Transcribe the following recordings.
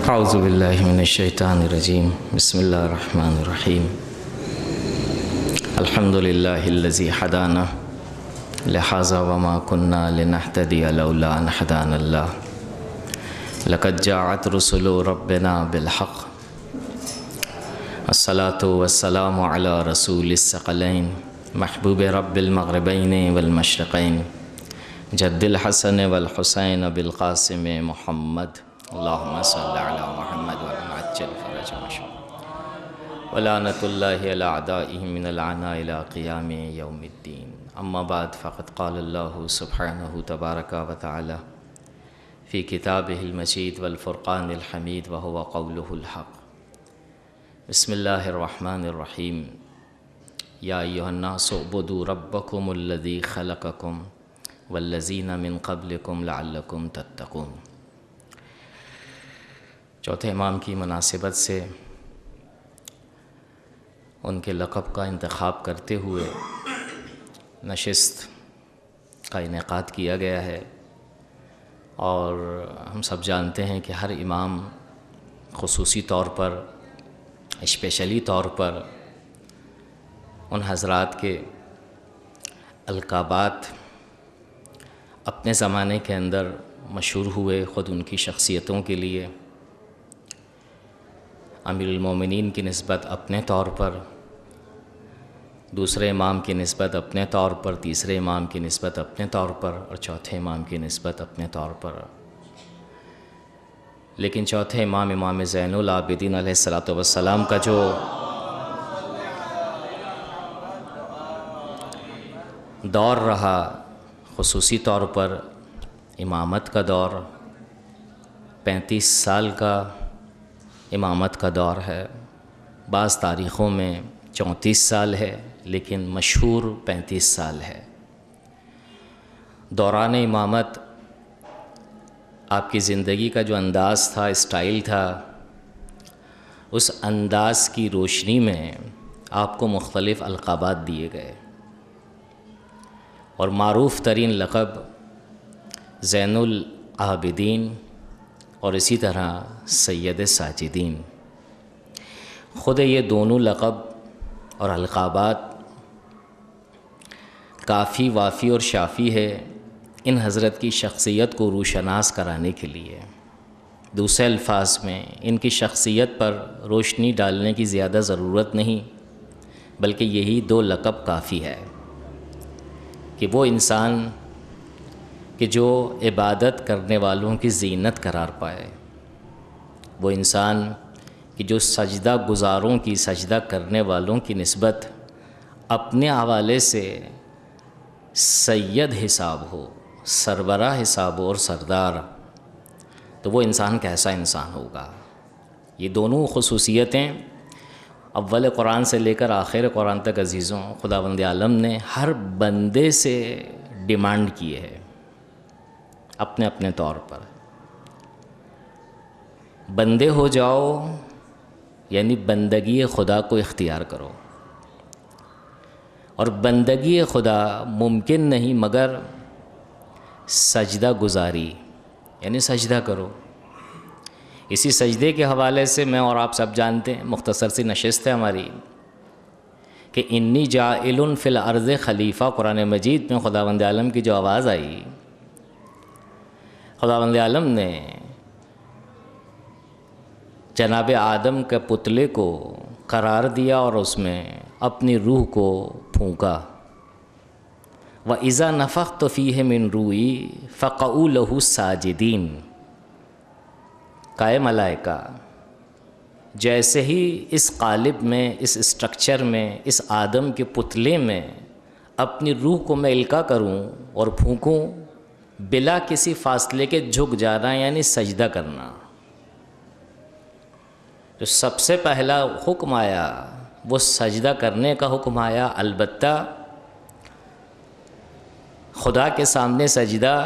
اعوذ باللہ من الشیطان الرجیم بسم اللہ الرحمن الرحیم الحمد للہ الذی ہدانا لہذا وما كنا لنہتدی لولا ان ہدانا اللہ لقد جاءت رسل ربنا بالحق الصلاۃ والسلام علی رسول الثقلین محبوب رب المغربین والمشرقین جد الحسن والحسین بالقاسم محمد اللہم صلی علی محمد وعجل فرج مشہور ولعنۃ اللہ علی اعدائہ من العناء الی قیام یوم الدین اما بعد فقد قال اللہ سبحانہ تبارک و تعالی فی کتابہ المجید والفرقان الحمید وہو قولہ الحق بسم اللہ الرحمن الرحیم یا ایھا الناس اعبدوا ربکم الذی خلقکم والذین من قبلکم لعلکم تتقون۔ چوتھے امام کی مناسبت سے ان کے لقب کا انتخاب کرتے ہوئے نشست کا انعقاد کیا گیا ہے، اور ہم سب جانتے ہیں کہ ہر امام خصوصی طور پر اسپیشلی طور پر ان حضرات کے القابات اپنے زمانے کے اندر مشہور ہوئے، خود ان کی شخصیتوں کے لیے امیر المومنین کی نسبت اپنے طور پر، دوسرے امام کی نسبت اپنے طور پر، تیسرے امام کی نسبت اپنے طور پر، اور چوتھے امام کی نسبت اپنے طور پر۔ لیکن چوتھے امام امام زین العابدین علیہ السلام کا جو دور رہا، خصوصی طور پر امامت کا دور، 35 سال کا امامت کا دور ہے، بعض تاریخوں میں 34 سال ہے، لیکن مشہور 35 سال ہے۔ دوران امامت آپ کی زندگی کا جو انداز تھا، اسٹائل تھا، اس انداز کی روشنی میں آپ کو مختلف القابات دیے گئے، اور معروف ترین لقب زین العابدین اور اسی طرح سید ساجدین۔ خود یہ دونوں لقب اور القابات کافی وافی اور شافی ہے ان حضرت کی شخصیت کو روشناس کرانے کے لیے۔ دوسرے الفاظ میں ان کی شخصیت پر روشنی ڈالنے کی زیادہ ضرورت نہیں، بلکہ یہی 2 لقب کافی ہے کہ وہ انسان کہ جو عبادت کرنے والوں کی زینت قرار پائے، وہ انسان کہ جو سجدہ گزاروں کی، سجدہ کرنے والوں کی نسبت اپنے حوالے سے سید حساب ہو، سربراہ حساب ہو اور سردار، تو وہ انسان کیسا انسان ہوگا؟ یہ دونوں خصوصیتیں اول قرآن سے لے کر آخر قرآن تک عزیزوں خداوند عالم نے ہر بندے سے ڈیمانڈ کی ہے اپنے اپنے طور پر۔ بندے ہو جاؤ یعنی بندگی خدا کو اختیار کرو، اور بندگی خدا ممکن نہیں مگر سجدہ گزاری، یعنی سجدہ کرو۔ اسی سجدے کے حوالے سے میں اور آپ سب جانتے ہیں، مختصر سی نشست ہے ہماری، کہ انی جاعل فی الارض خلیفہ، قرآن مجید میں خداوند عالم کی جو آواز آئی، خداوند عالم نے جناب آدم کے پتلے کو قرار دیا اور اس میں اپنی روح کو پھونکا۔ وَإِذَا نَفَخْتُ فِيهِ مِن رُوحِي فَقَعُوا لَهُ سَاجِدِينَ۔ کہے ملائکہ جیسے ہی اس قالب میں، اس اسٹرکچر میں، اس آدم کے پتلے میں اپنی روح کو میں القاء کروں اور پھونکوں، بلا کسی فاصلے کے جھک جانا یعنی سجدہ کرنا۔ جو سب سے پہلا حکم آیا وہ سجدہ کرنے کا حکم آیا، البتہ خدا کے سامنے سجدہ،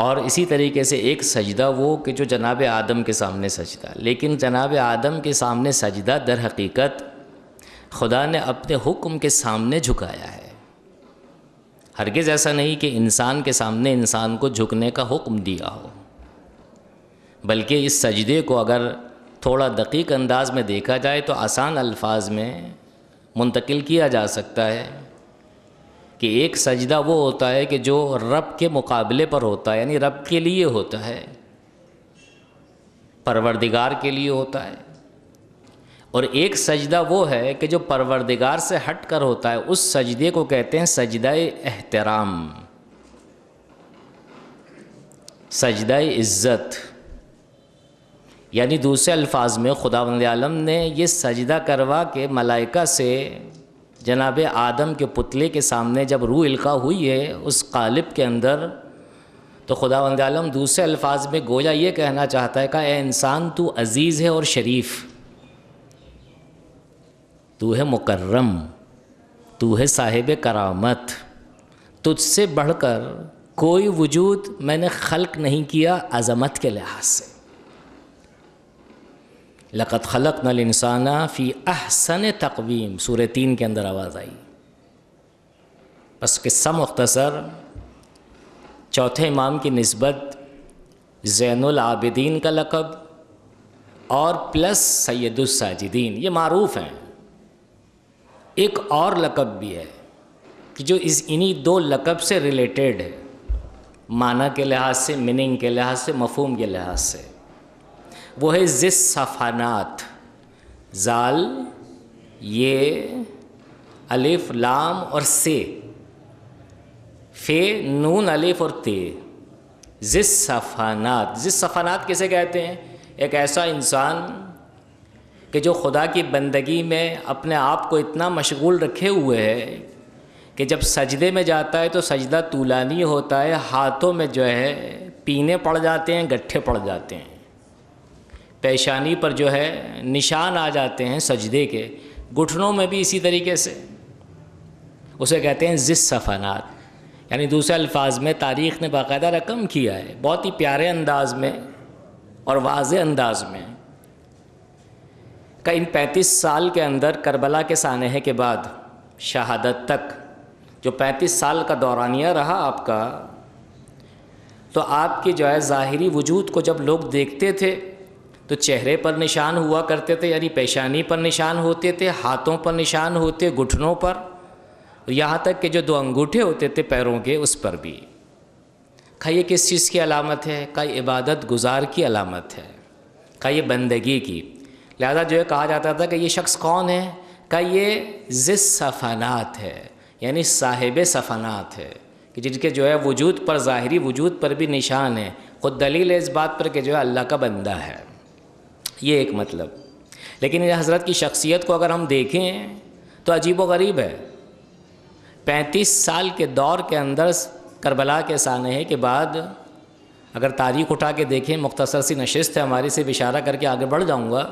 اور اسی طریقے سے ایک سجدہ وہ کہ جو جناب آدم کے سامنے سجدہ، لیکن جناب آدم کے سامنے سجدہ در حقیقت خدا نے اپنے حکم کے سامنے جھکایا ہے۔ ہرگز ایسا نہیں کہ انسان کے سامنے انسان کو جھکنے کا حکم دیا ہو، بلکہ اس سجدے کو اگر تھوڑا دقیق انداز میں دیکھا جائے تو آسان الفاظ میں منتقل کیا جا سکتا ہے کہ ایک سجدہ وہ ہوتا ہے کہ جو رب کے مقابلے پر ہوتا ہے، یعنی رب کے لیے ہوتا ہے، پروردگار کے لیے ہوتا ہے، اور ایک سجدہ وہ ہے کہ جو پروردگار سے ہٹ کر ہوتا ہے، اس سجدے کو کہتے ہیں سجدہ احترام، سجدہ عزت۔ یعنی دوسرے الفاظ میں خداوند عالم نے یہ سجدہ کروا کے ملائکہ سے جناب آدم کے پتلے کے سامنے جب روح القا ہوئی ہے اس قالب کے اندر، تو خداوند عالم دوسرے الفاظ میں گویا یہ کہنا چاہتا ہے کہ اے انسان تو عزیز ہے اور شریف، تو ہے مکرم، تو ہے صاحب کرامت، تجھ سے بڑھ کر کوئی وجود میں نے خلق نہیں کیا عظمت کے لحاظ سے۔ لقد خلقنا الانسان فی احسن تقویم، سورہ 3 کے اندر آواز آئی۔ بس قصہ مختصر، چوتھے امام کی نسبت زین العابدین کا لقب اور پلس سید الساجدین یہ معروف ہیں۔ ایک اور لقب بھی ہے کہ جو انہی دو لقب سے ریلیٹڈ ہے، معنی کے لحاظ سے، میننگ کے لحاظ سے، مفہوم کے لحاظ سے، وہ ہے ذی الصفانات، زال یہ الف لام اور سے، فے نون الف اور تے، ذی الصفانات۔ ذی الصفانات کسے کہتے ہیں؟ ایک ایسا انسان کہ جو خدا کی بندگی میں اپنے آپ کو اتنا مشغول رکھے ہوئے ہے کہ جب سجدے میں جاتا ہے تو سجدہ طولانی ہوتا ہے، ہاتھوں میں جو ہے پینے پڑ جاتے ہیں، گٹھے پڑ جاتے ہیں، پیشانی پر جو ہے نشان آ جاتے ہیں سجدے کے، گھٹنوں میں بھی اسی طریقے سے، اسے کہتے ہیں ذی الصفانات۔ یعنی دوسرے الفاظ میں تاریخ نے باقاعدہ رقم کیا ہے بہت ہی پیارے انداز میں اور واضح انداز میں کہ ان 35 سال کے اندر کربلا کے سانحے کے بعد شہادت تک جو 35 سال کا دورانیہ رہا آپ کا، تو آپ کی جو ہے ظاہری وجود کو جب لوگ دیکھتے تھے تو چہرے پر نشان ہوا کرتے تھے، یعنی پیشانی پر نشان ہوتے تھے، ہاتھوں پر نشان ہوتے، گھٹنوں پر، یہاں تک کہ جو 2 انگوٹھے ہوتے تھے پیروں کے اس پر بھی۔ کہ یہ کس چیز کی علامت ہے؟ کہ عبادت گزار کی علامت ہے، کہ یہ بندگی کی۔ لہذا جو ہے کہا جاتا تھا کہ یہ شخص کون ہے؟ کہ یہ ذی الصفانات ہے، یعنی صاحب صفانات ہے، کہ جن کے جو ہے وجود پر، ظاہری وجود پر بھی نشان ہے، خود دلیل ہے اس بات پر کہ جو ہے اللہ کا بندہ ہے۔ یہ ایک مطلب۔ لیکن یہ حضرت کی شخصیت کو اگر ہم دیکھیں تو عجیب و غریب ہے۔ 35 سال کے دور کے اندر کربلا کے سانحے کے بعد اگر تاریخ اٹھا کے دیکھیں، مختصر سی نشست ہے ہماری، سے اشارہ کر کے آگے بڑھ جاؤں گا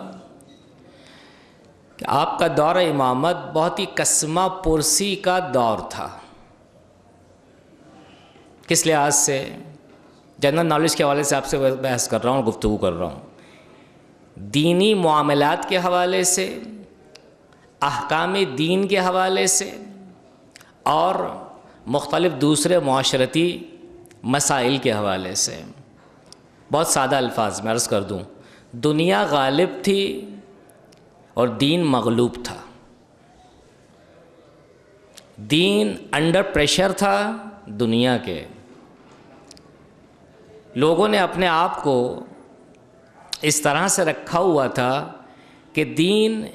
کہ آپ کا دور امامت بہت ہی کسمہ پرسی کا دور تھا۔ کس لحاظ سے؟ جنرل نالج کے حوالے سے آپ سے بحث کر رہا ہوں، گفتگو کر رہا ہوں، دینی معاملات کے حوالے سے، احکام دین کے حوالے سے، اور مختلف دوسرے معاشرتی مسائل کے حوالے سے۔ بہت سادہ الفاظ میں عرض کر دوں، دنیا غالب تھی اور دین مغلوب تھا، دین انڈر پریشر تھا دنیا کے۔ لوگوں نے اپنے آپ کو اس طرح سے رکھا ہوا تھا کہ دین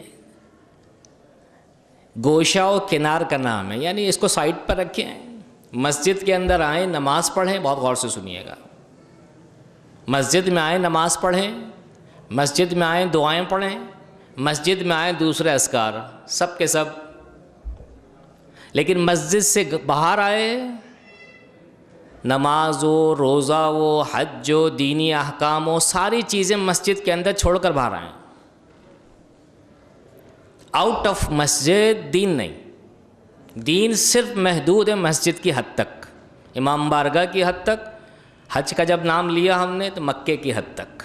گوشہ و کنار کا نام ہے، یعنی اس کو سائڈ پر رکھیں، مسجد کے اندر آئیں نماز پڑھیں، بہت غور سے سنیے گا، مسجد میں آئیں نماز پڑھیں، مسجد میں آئیں دعائیں پڑھیں، مسجد میں آئیں دوسرے اذکار، سب کے سب، لیکن مسجد سے باہر آئے نماز و روزہ و حج و دینی احکام و ساری چیزیں مسجد کے اندر چھوڑ کر باہر آئیں۔ آؤٹ آف مسجد دین نہیں، دین صرف محدود ہے مسجد کی حد تک، امام بارگاہ کی حد تک، حج کا جب نام لیا ہم نے تو مکے کی حد تک،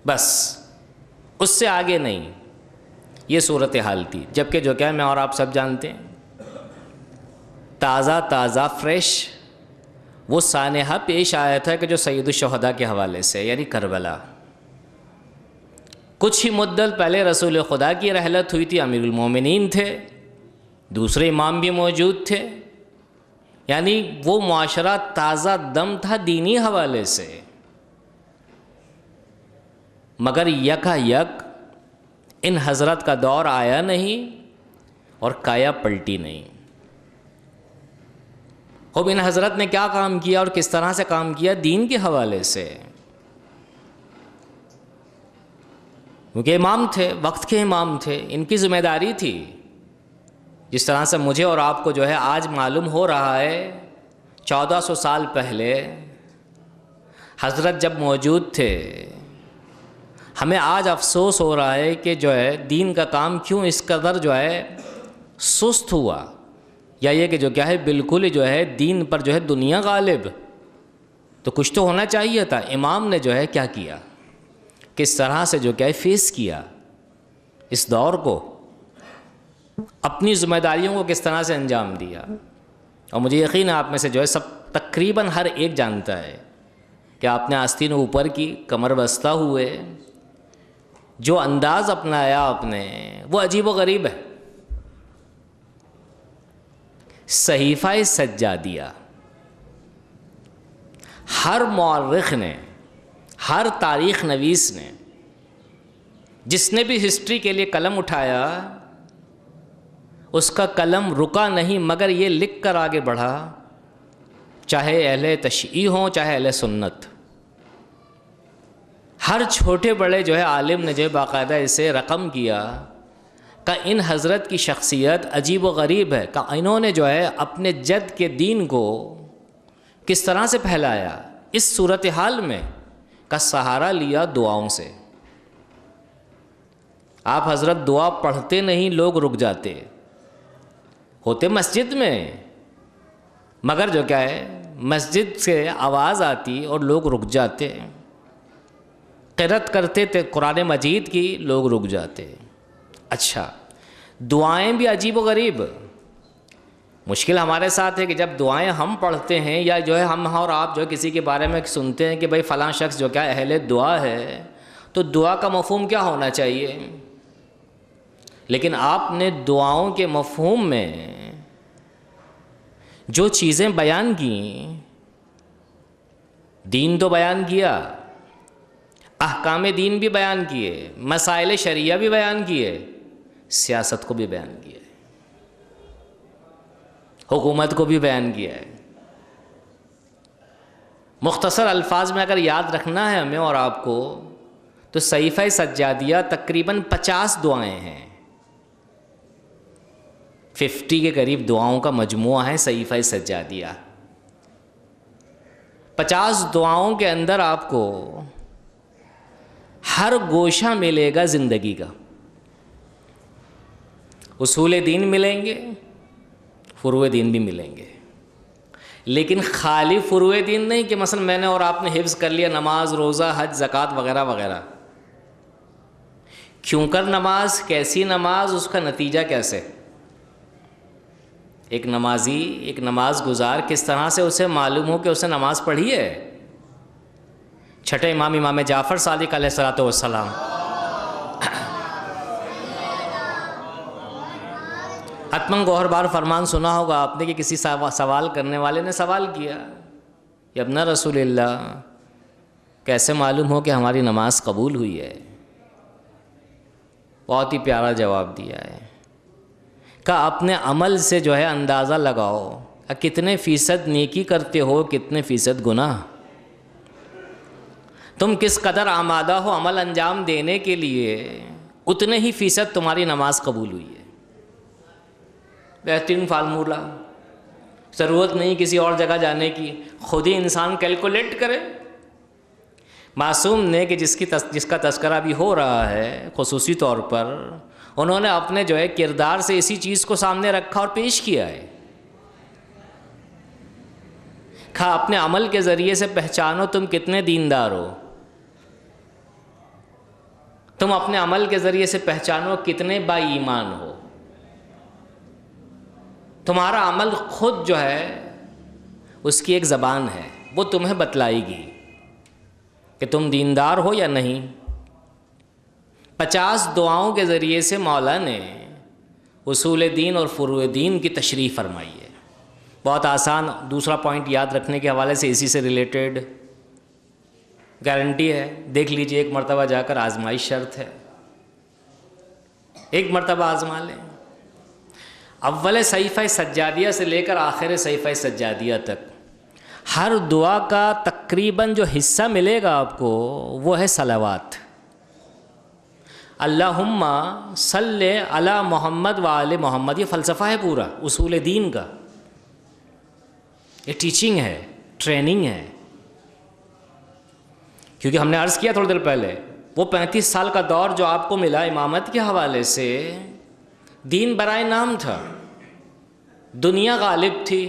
بس اس سے آگے نہیں۔ یہ صورتحال تھی، جبکہ جو کیا میں اور آپ سب جانتے ہیں، تازہ تازہ فریش وہ سانحہ پیش آیا تھا کہ جو سید الشہداء کے حوالے سے، یعنی کربلا۔ کچھ ہی مدت پہلے رسول خدا کی رحلت ہوئی تھی، امیر المومنین تھے، دوسرے امام بھی موجود تھے، یعنی وہ معاشرہ تازہ دم تھا دینی حوالے سے، مگر یکا یک ان حضرت کا دور آیا نہیں اور کایا پلٹی نہیں۔ اب ان حضرت نے کیا کام کیا اور کس طرح سے کام کیا؟ دین کے حوالے سے، کیونکہ امام تھے، وقت کے امام تھے، ان کی ذمہ داری تھی۔ جس طرح سے مجھے اور آپ کو جو ہے آج معلوم ہو رہا ہے، 1400 سال پہلے حضرت جب موجود تھے، ہمیں آج افسوس ہو رہا ہے کہ جو ہے دین کا کام کیوں اس قدر جو ہے سست ہوا، یا یہ کہ جو کیا ہے بالکل ہی جو ہے دین پر جو ہے دنیا غالب۔ تو کچھ تو ہونا چاہیے تھا۔ امام نے جو ہے کیا کیا، کس طرح سے جو کیا ہے فیس کیا اس دور کو، اپنی ذمہ داریوں کو کس طرح سے انجام دیا۔ اور مجھے یقین ہے آپ میں سے جو ہے سب تقریباً ہر ایک جانتا ہے کہ آپ نے آستین اوپر کی، کمر بستہ ہوئے، جو انداز اپنایا آپ نے وہ عجیب و غریب ہے۔ صحیفہ سجادیہ، ہر مورخ نے، ہر تاریخ نویس نے، جس نے بھی ہسٹری کے لیے قلم اٹھایا، اس کا قلم رکا نہیں مگر یہ لکھ کر آگے بڑھا، چاہے اہل تشیع ہوں چاہے اہل سنت، ہر چھوٹے بڑے جو ہے عالم نے جو ہے باقاعدہ اسے رقم کیا کہ ان حضرت کی شخصیت عجیب و غریب ہے، کہ انہوں نے جو ہے اپنے جد کے دین کو کس طرح سے پھیلایا، اس صورتحال میں کا سہارا لیا دعاؤں سے۔ آپ حضرت دعا پڑھتے نہیں، لوگ رک جاتے، ہوتے مسجد میں، مگر جو کیا ہے مسجد سے آواز آتی اور لوگ رک جاتے، قرأت کرتے تھے قرآن مجید کی، لوگ رک جاتے۔ اچھا، دعائیں بھی عجیب و غریب۔ مشکل ہمارے ساتھ ہے کہ جب دعائیں ہم پڑھتے ہیں، یا جو ہے ہم اور آپ جو کسی کے بارے میں سنتے ہیں کہ بھئی فلاں شخص جو کیا اہل دعا ہے، تو دعا کا مفہوم کیا ہونا چاہیے؟ لیکن آپ نے دعاؤں کے مفہوم میں جو چیزیں بیان کیں، دین تو بیان کیا، احکام دین بھی بیان کیے، مسائل شریعہ بھی بیان کیے، سیاست کو بھی بیان کیا ہے، حکومت کو بھی بیان کیا ہے۔ مختصر الفاظ میں اگر یاد رکھنا ہے ہمیں اور آپ کو، تو صحیفہ سجادیہ تقریباً 50 دعائیں ہیں، 50 کے قریب دعاؤں کا مجموعہ ہے صحیفہ سجادیہ۔ 50 دعاؤں کے اندر آپ کو ہر گوشہ ملے گا زندگی کا، اصول دین ملیں گے، فروع دین بھی ملیں گے، لیکن خالی فروع دین نہیں کہ مثلا میں نے اور آپ نے حفظ کر لیا نماز، روزہ، حج، زکوٰۃ وغیرہ وغیرہ۔ کیوں کر نماز، کیسی نماز، اس کا نتیجہ کیسے؟ ایک نمازی، ایک نماز گزار کس طرح سے اسے معلوم ہو کہ اسے نماز پڑھی ہے؟ چھٹے امام، امام جعفر صادق علیہ الصلوۃ والسلام، حتماً گوہر بار فرمان سنا ہوگا آپ نے کہ کسی سوال کرنے والے نے سوال کیا، یا ابن رسول اللہ کیسے معلوم ہو کہ ہماری نماز قبول ہوئی ہے؟ بہت ہی پیارا جواب دیا ہے کہ اپنے عمل سے جو ہے اندازہ لگاؤ کہ کتنے فیصد نیکی کرتے ہو، کتنے فیصد گناہ، تم کس قدر آمادہ ہو عمل انجام دینے کے لیے، اتنے ہی فیصد تمہاری نماز قبول ہوئی ہے۔ بہترین فارمولہ، ضرورت نہیں کسی اور جگہ جانے کی، خود ہی انسان کیلکولیٹ کرے۔ معصوم نے کہ جس کا تذکرہ بھی ہو رہا ہے خصوصی طور پر، انہوں نے اپنے جو ہے کردار سے اسی چیز کو سامنے رکھا اور پیش کیا ہے۔ کہا اپنے عمل کے ذریعے سے پہچانو تم کتنے دیندار ہو، تم اپنے عمل کے ذریعے سے پہچانو کتنے با ایمان ہو۔ تمہارا عمل خود جو ہے اس کی ایک زبان ہے، وہ تمہیں بتلائے گی کہ تم دیندار ہو یا نہیں۔ 50 دعاؤں کے ذریعے سے مولا نے اصول دین اور فروع دین کی تشریح فرمائی ہے۔ بہت آسان دوسرا پوائنٹ یاد رکھنے کے حوالے سے اسی سے ریلیٹڈ گارنٹی ہے، دیکھ لیجئے، ایک مرتبہ جا کر آزمائش شرط ہے، ایک مرتبہ آزما لیں۔ اول صحیفہ سجادیہ سے لے کر آخر صحیفہ سجادیہ تک ہر دعا کا تقریباً جو حصہ ملے گا آپ کو وہ ہے صلوات۔ اللہم صلی علی محمد وآل محمد، یہ فلسفہ ہے پورا اصول دین کا، یہ ٹیچنگ ہے، ٹریننگ ہے۔ کیونکہ ہم نے عرض کیا تھوڑی دیر پہلے، وہ 35 سال کا دور جو آپ کو ملا امامت کے حوالے سے، دین برائے نام تھا، دنیا غالب تھی۔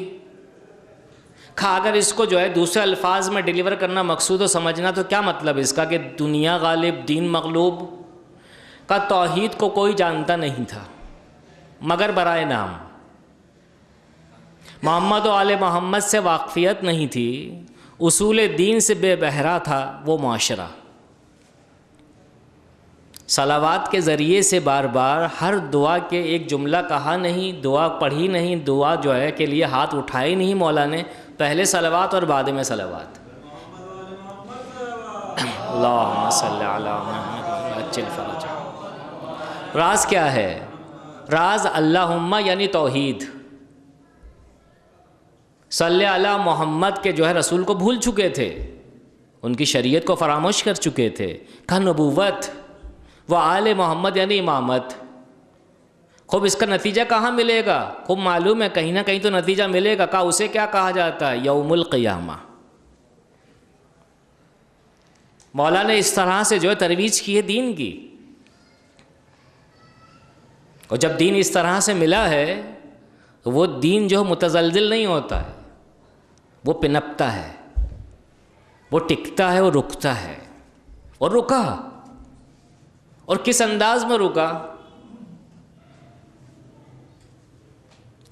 اگر اس کو جو ہے دوسرے الفاظ میں ڈیلیور کرنا مقصود و سمجھنا تو کیا مطلب اس کا کہ دنیا غالب دین مغلوب کا توحید کو کوئی جانتا نہیں تھا مگر برائے نام، محمد و آل محمد سے واقفیت نہیں تھی، اصول دین سے بے بہرا تھا وہ معاشرہ۔ صلوات کے ذریعے سے بار بار ہر دعا کے ایک جملہ کہا نہیں، دعا پڑھی نہیں، دعا جو ہے کے لیے ہاتھ اٹھائے نہیں مولا نے، پہلے صلوات اور بعد میں صلوات۔ اللہم صلی علی محمد عجل فرج۔ راز کیا ہے؟ راز اللہم یعنی توحید، صلی علی محمد کے جو ہے رسول کو بھول چکے تھے، ان کی شریعت کو فراموش کر چکے تھے، کہ نبوت، وہ آل محمد یعنی امامت۔ خوب اس کا نتیجہ کہاں ملے گا؟ خوب معلوم ہے کہیں نہ کہیں تو نتیجہ ملے گا۔ کہا اسے کیا کہا جاتا ہے؟ یوم القیامہ۔ مولا نے اس طرح سے جو ہے ترویج کی ہے دین کی، اور جب دین اس طرح سے ملا ہے تو وہ دین جو متزلزل نہیں ہوتا ہے، وہ پنپتا ہے، وہ ٹکتا ہے، وہ رکتا ہے، اور رکا۔ اور کس انداز میں رکا؟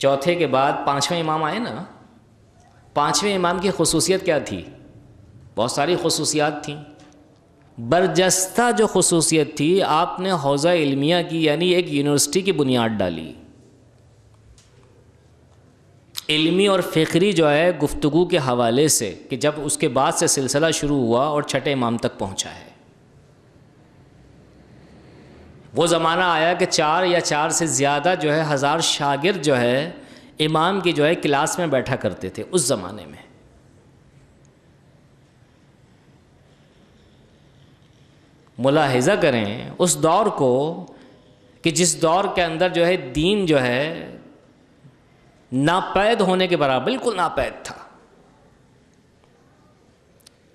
چوتھے کے بعد پانچویں امام آئے نا، پانچویں امام کی خصوصیت کیا تھی؟ بہت ساری خصوصیات تھیں، برجستہ جو خصوصیت تھی، آپ نے حوزہ علمیہ کی یعنی ایک یونیورسٹی کی بنیاد ڈالی، علمی اور فکری جو ہے گفتگو کے حوالے سے، کہ جب اس کے بعد سے سلسلہ شروع ہوا اور چھٹے امام تک پہنچا ہے۔ وہ زمانہ آیا کہ 4 یا 4 سے زیادہ جو ہے 1000 شاگرد جو ہے امام کی جو ہے کلاس میں بیٹھا کرتے تھے اس زمانے میں۔ ملاحظہ کریں اس دور کو کہ جس دور کے اندر جو ہے دین جو ہے ناپید ہونے کے برابر، بالکل ناپید تھا۔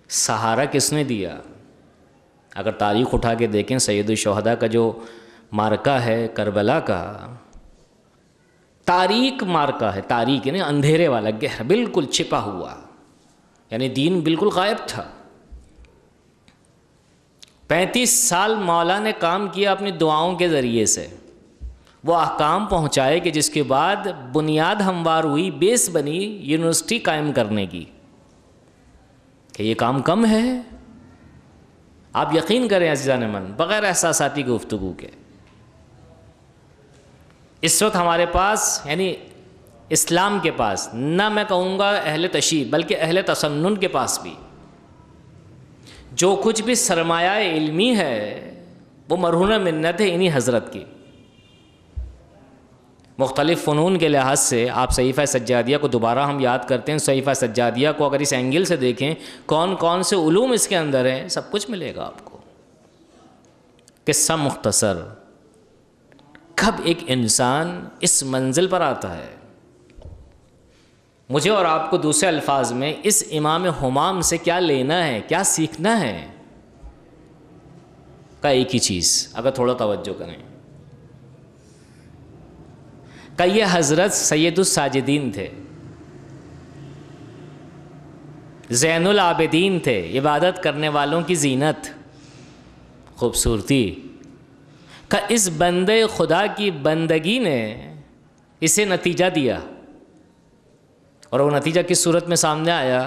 سہارا کس نے دیا؟ اگر تاریخ اٹھا کے دیکھیں، سید الشہداء کا جو مارکہ ہے کربلا کا، تاریک مارکہ ہے، تاریک یعنی اندھیرے والا، گہرا، بالکل چھپا ہوا، یعنی دین بالکل غائب تھا۔ 35 سال مولا نے کام کیا اپنی دعاؤں کے ذریعے سے، وہ احکام پہنچائے کہ جس کے بعد بنیاد ہموار ہوئی، بیس بنی یونیورسٹی قائم کرنے کی۔ کہ یہ کام کم ہے؟ آپ یقین کریں عزیزان من، بغیر احساساتی گفتگو کے، اس وقت ہمارے پاس یعنی اسلام کے پاس، نہ میں کہوں گا اہل تشیع بلکہ اہل تسنن کے پاس بھی، جو کچھ بھی سرمایہ علمی ہے وہ مرہون منت ہے انہی حضرت کی۔ مختلف فنون کے لحاظ سے آپ صحیفہ سجادیہ کو دوبارہ ہم یاد کرتے ہیں، صحیفہ سجادیہ کو اگر اس اینگل سے دیکھیں، کون کون سے علوم اس کے اندر ہیں، سب کچھ ملے گا آپ کو۔ قصہ مختصر، کب ایک انسان اس منزل پر آتا ہے؟ مجھے اور آپ کو دوسرے الفاظ میں اس امام ہمام سے کیا لینا ہے، کیا سیکھنا ہے؟ کا ایک ہی چیز، اگر تھوڑا توجہ کریں، کہ یہ حضرت سید الساجدین تھے، زین العابدین تھے، عبادت کرنے والوں کی زینت، خوبصورتی، کہ اس بندے خدا کی بندگی نے اسے نتیجہ دیا، اور وہ نتیجہ کس صورت میں سامنے آیا؟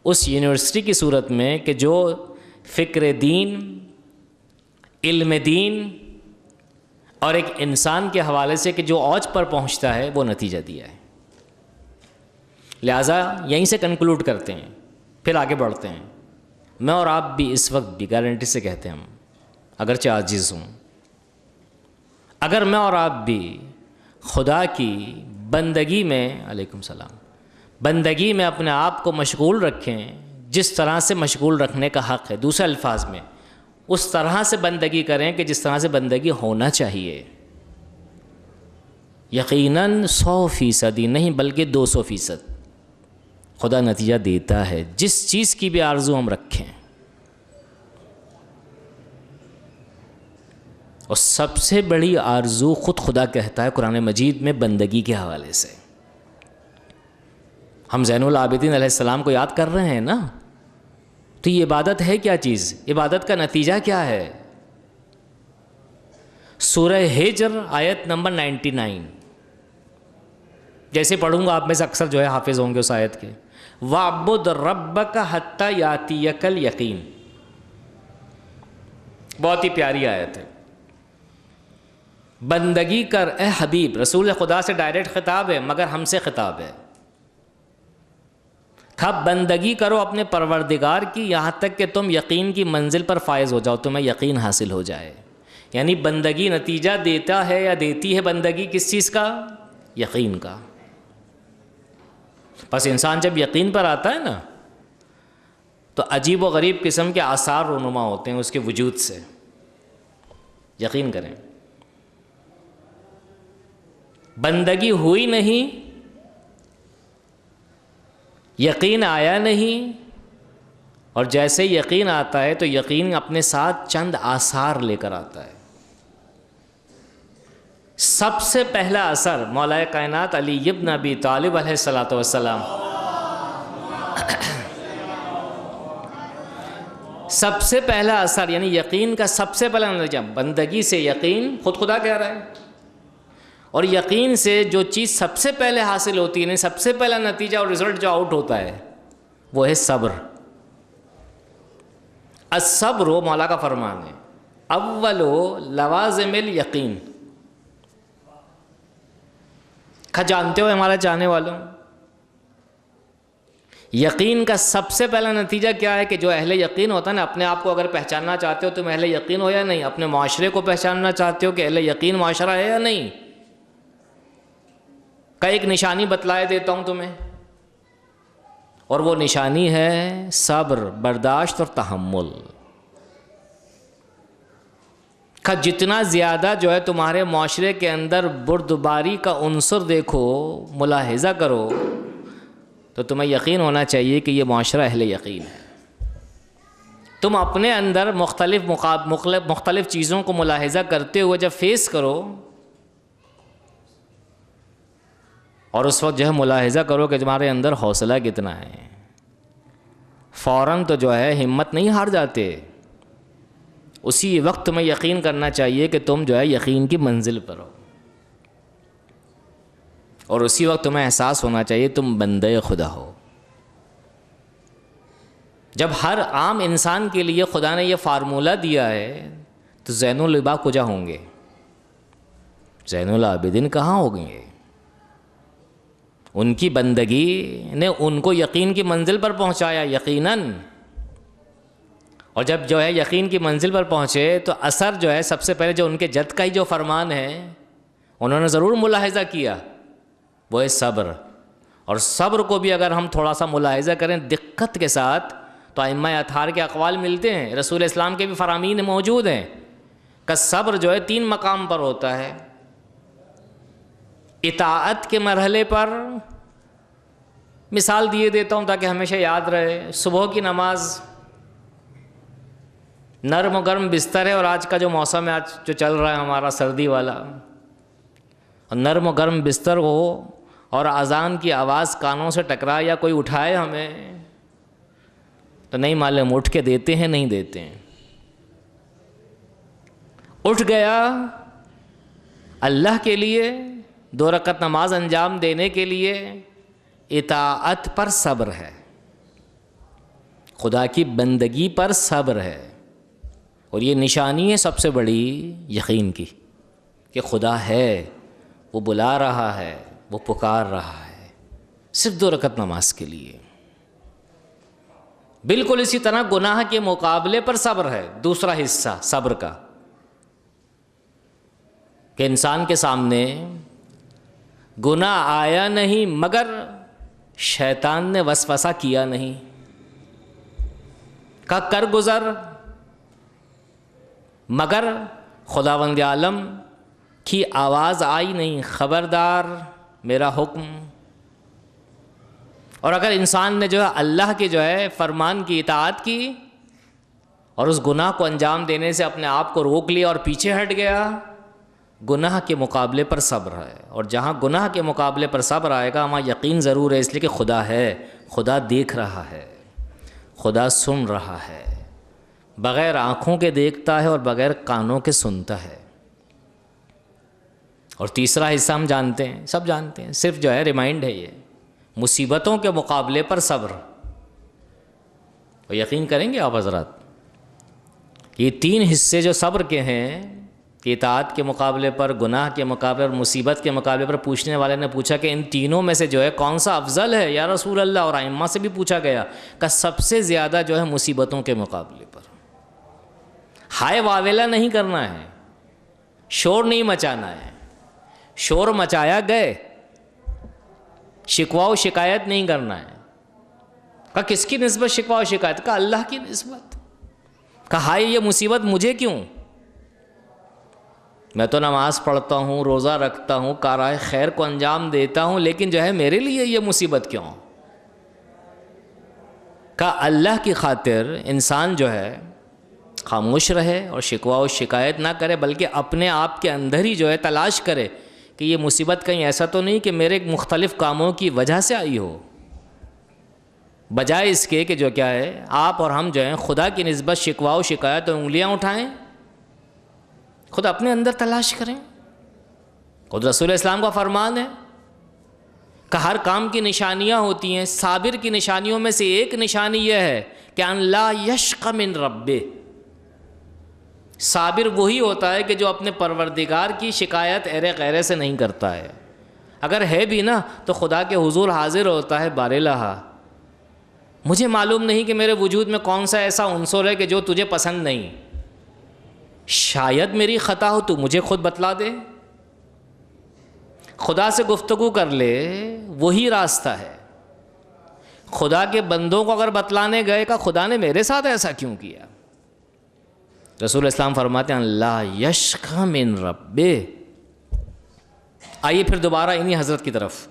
اس یونیورسٹی کی صورت میں کہ جو فکر دین، علم دین اور ایک انسان کے حوالے سے کہ جو اوج پر پہنچتا ہے وہ نتیجہ دیا ہے۔ لہٰذا یہیں سے کنکلوڈ کرتے ہیں، پھر آگے بڑھتے ہیں۔ میں اور آپ بھی اس وقت بھی گارنٹی سے کہتے ہیں، ہم اگرچہ عاجز ہوں، اگر میں اور آپ بھی خدا کی بندگی میں، علیکم السلام، بندگی میں اپنے آپ کو مشغول رکھیں جس طرح سے مشغول رکھنے کا حق ہے، دوسرے الفاظ میں اس طرح سے بندگی کریں کہ جس طرح سے بندگی ہونا چاہیے، یقیناً 100% ہی نہیں بلکہ 200% خدا نتیجہ دیتا ہے جس چیز کی بھی آرزو ہم رکھیں۔ اور سب سے بڑی آرزو خود خدا کہتا ہے قرآن مجید میں بندگی کے حوالے سے۔ ہم زین العابدین علیہ السلام کو یاد کر رہے ہیں نا، تو یہ عبادت ہے کیا چیز؟ عبادت کا نتیجہ کیا ہے؟ سورہ ہجر آیت نمبر 99، جیسے پڑھوں گا آپ میں سے اکثر جو ہے حافظ ہوں گے اس آیت کے، وَاعْبُدْ رَبَّكَ حَتَّى يَأْتِيَكَ الْيَقِينُ۔ بہت ہی پیاری آیت ہے۔ بندگی کر اے حبیب، رسول خدا سے ڈائریکٹ خطاب ہے مگر ہم سے خطاب ہے۔ بندگی کرو اپنے پروردگار کی یہاں تک کہ تم یقین کی منزل پر فائز ہو جاؤ، تمہیں یقین حاصل ہو جائے۔ یعنی بندگی نتیجہ دیتا ہے یا دیتی ہے بندگی کس چیز کا؟ یقین کا۔ بس انسان جب یقین پر آتا ہے نا تو عجیب و غریب قسم کے آثار رونما ہوتے ہیں اس کے وجود سے۔ یقین کریں، بندگی ہوئی نہیں، یقین آیا نہیں، اور جیسے یقین آتا ہے تو یقین اپنے ساتھ چند آثار لے کر آتا ہے۔ سب سے پہلا اثر مولا کائنات علی ابن ابی طالب علیہ الصلوۃ والسلام، سب سے پہلا اثر یعنی یقین کا سب سے پہلا نتیجہ، بندگی سے یقین، خود خدا کہہ رہا ہے، اور یقین سے جو چیز سب سے پہلے حاصل ہوتی ہے، سب سے پہلا نتیجہ اور رزلٹ جو آؤٹ ہوتا ہے وہ ہے صبر۔ الصبر مولا کا فرمان ہے، اول لوازم الیقین۔ جانتے ہو ہمارا چاہنے والوں، یقین کا سب سے پہلا نتیجہ کیا ہے کہ جو اہل یقین ہوتا ہے نا، اپنے آپ کو اگر پہچاننا چاہتے ہو تم اہل یقین ہو یا نہیں، اپنے معاشرے کو پہچاننا چاہتے ہو کہ اہل یقین معاشرہ ہے یا نہیں، کا ایک نشانی بتلائے دیتا ہوں تمہیں، اور وہ نشانی ہے صبر، برداشت اور تحمل۔ جتنا زیادہ جو ہے تمہارے معاشرے کے اندر بردباری کا عنصر دیکھو، ملاحظہ کرو، تو تمہیں یقین ہونا چاہیے کہ یہ معاشرہ اہل یقین ہے۔ تم اپنے اندر مختلف چیزوں کو ملاحظہ کرتے ہوئے جب فیس کرو، اور اس وقت جو ہے ملاحظہ کرو کہ تمہارے اندر حوصلہ کتنا ہے، فوراً تو جو ہے ہمت نہیں ہار جاتے، اسی وقت تمہیں یقین کرنا چاہیے کہ تم جو ہے یقین کی منزل پر ہو، اور اسی وقت تمہیں احساس ہونا چاہیے تم بندے خدا ہو۔ جب ہر عام انسان کے لیے خدا نے یہ فارمولہ دیا ہے تو زین العبا کجا ہوں گے؟ زین العابدین کہاں ہوں گے؟ ان کی بندگی نے ان کو یقین کی منزل پر پہنچایا یقیناً، اور جب جو ہے یقین کی منزل پر پہنچے تو اثر جو ہے سب سے پہلے جو ان کے جد کا ہی جو فرمان ہے انہوں نے ضرور ملاحظہ کیا، وہ ہے صبر۔ اور صبر کو بھی اگر ہم تھوڑا سا ملاحظہ کریں دقت کے ساتھ تو ائمہ اطہار کے اقوال ملتے ہیں، رسول اسلام کے بھی فرامین موجود ہیں کہ صبر جو ہے 3 مقام پر ہوتا ہے۔ اطاعت کے مرحلے پر مثال دیے دیتا ہوں تاکہ ہمیشہ یاد رہے، صبح کی نماز، نرم و گرم بستر ہے، اور آج کا جو موسم ہے آج جو چل رہا ہے ہمارا سردی والا، اور نرم و گرم بستر ہو اور اذان کی آواز کانوں سے ٹکرائے یا کوئی اٹھائے ہمیں تو نہیں معلوم اٹھ کے دیتے ہیں نہیں دیتے ہیں۔ اٹھ گیا اللہ کے لیے 2 رکعت نماز انجام دینے کے لیے، اطاعت پر صبر ہے، خدا کی بندگی پر صبر ہے، اور یہ نشانی ہے سب سے بڑی یقین کی کہ خدا ہے، وہ بلا رہا ہے، وہ پکار رہا ہے، صرف 2 رکعت نماز کے لیے۔ بالکل اسی طرح گناہ کے مقابلے پر صبر ہے، دوسرا حصہ صبر کا، کہ انسان کے سامنے گناہ آیا نہیں مگر شیطان نے وسوسہ کیا نہیں، کہا کر گزر، مگر خداوند عالم کی آواز آئی نہیں، خبردار میرا حکم۔ اور اگر انسان نے جو ہے اللہ کے جو ہے فرمان کی اطاعت کی اور اس گناہ کو انجام دینے سے اپنے آپ کو روک لیا اور پیچھے ہٹ گیا، گناہ کے مقابلے پر صبر ہے۔ اور جہاں گناہ کے مقابلے پر صبر آئے گا وہاں یقین ضرور ہے، اس لیے کہ خدا ہے، خدا دیکھ رہا ہے، خدا سن رہا ہے، بغیر آنکھوں کے دیکھتا ہے اور بغیر کانوں کے سنتا ہے۔ اور تیسرا حصہ ہم جانتے ہیں، سب جانتے ہیں، صرف جو ہے ریمائنڈ ہے، یہ مصیبتوں کے مقابلے پر صبر۔ اور یقین کریں گے آپ حضرات، یہ 3 حصے جو صبر کے ہیں، کہ اطاعت کے مقابلے پر، گناہ کے مقابلے پر، مصیبت کے مقابلے پر، پوچھنے والے نے پوچھا کہ ان تینوں میں سے جو ہے کون سا افضل ہے یا رسول اللہ؟ اور ائمہ سے بھی پوچھا گیا کہ سب سے زیادہ جو ہے مصیبتوں کے مقابلے پر۔ ہائے واویلا نہیں کرنا ہے، شور نہیں مچانا ہے، شور مچایا گئے، شکوہ و شکایت نہیں کرنا ہے۔ کہا کس کی نسبت شکوہ و شکایت؟ کہا اللہ کی نسبت۔ کہا ہائے یہ مصیبت مجھے کیوں؟ میں تو نماز پڑھتا ہوں، روزہ رکھتا ہوں، کارائے خیر کو انجام دیتا ہوں، لیکن جو ہے میرے لیے یہ مصیبت کیوں؟ کہا اللہ کی خاطر انسان جو ہے خاموش رہے اور شکوہ و شکایت نہ کرے، بلکہ اپنے آپ کے اندر ہی جو ہے تلاش کرے کہ یہ مصیبت کہیں ایسا تو نہیں کہ میرے مختلف کاموں کی وجہ سے آئی ہو، بجائے اس کے کہ جو کیا ہے آپ اور ہم جو ہیں خدا کی نسبت شکوہ و شکایت اور انگلیاں اٹھائیں، خود اپنے اندر تلاش کریں۔ خود رسول اسلام کا فرمان ہے کہ ہر کام کی نشانیاں ہوتی ہیں، صابر کی نشانیوں میں سے ایک نشانی یہ ہے کہ ان لا یشق من ربہ، صابر وہی ہوتا ہے کہ جو اپنے پروردگار کی شکایت ایرے غیرے سے نہیں کرتا ہے، اگر ہے بھی نا تو خدا کے حضور حاضر ہوتا ہے بار الہا، مجھے معلوم نہیں کہ میرے وجود میں کون سا ایسا عنصر ہے کہ جو تجھے پسند نہیں، شاید میری خطا ہو تو مجھے خود بتلا دے۔ خدا سے گفتگو کر لے، وہی راستہ ہے۔ خدا کے بندوں کو اگر بتلانے گئے کہ خدا نے میرے ساتھ ایسا کیوں کیا، رسول اسلام فرماتے ہیں لا یشق من ربہ۔ آئیے پھر دوبارہ انہی حضرت کی طرف